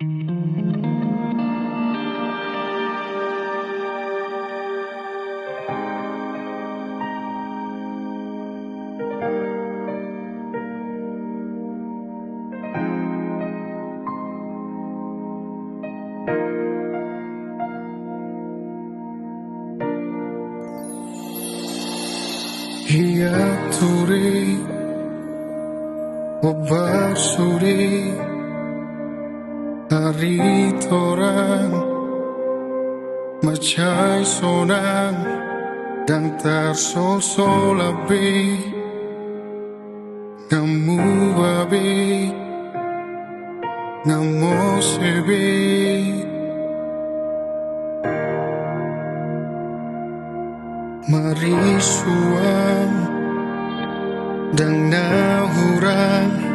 Hiya turi obar suri hari torang macai sonang dan tarsol api ngamu babi ngamo sebi mari suam dan nahurang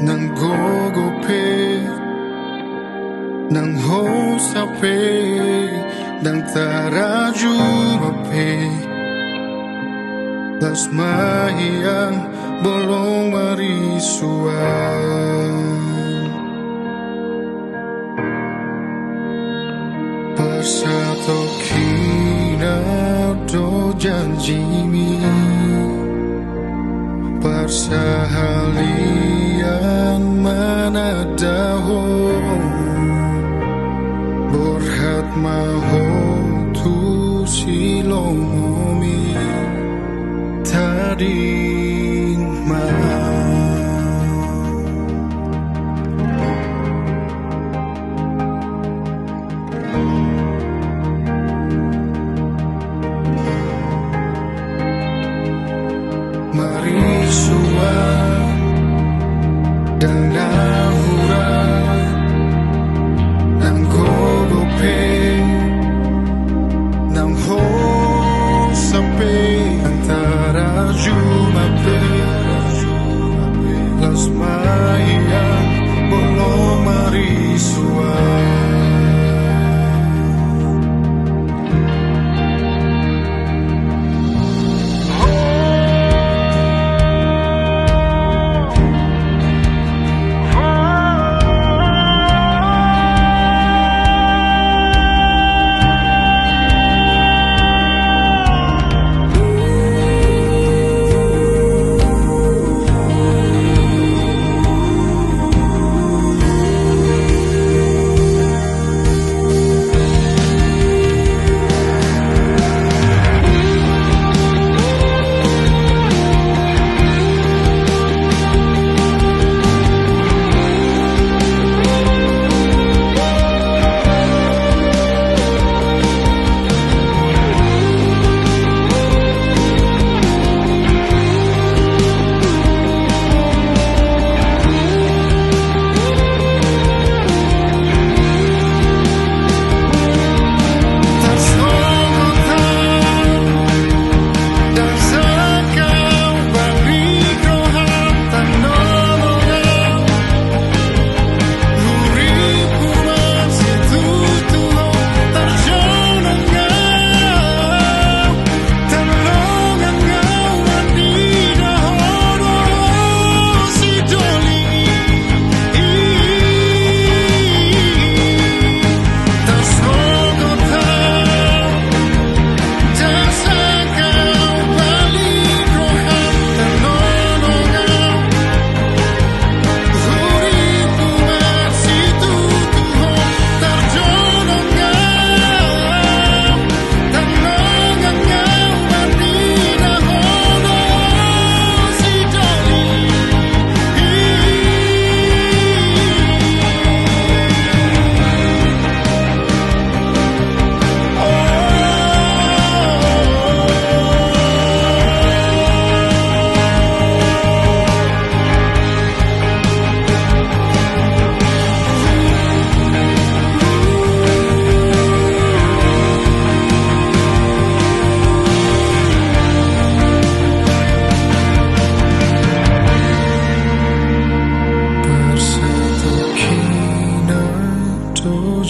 nang gogope nang hosape dan taraju bape las mahiyang bolong mari suam pasato kina do janjimi persahalian mana dahon borhat maho tu silomomi tading mari suam dan nahurang nang gogope nang hosape antara jumape las mayang bolong mari suam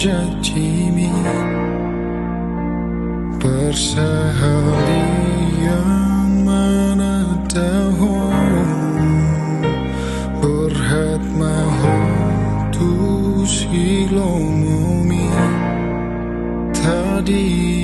jatimi persahalian mana tahun berhat mahu tu silomumi tadi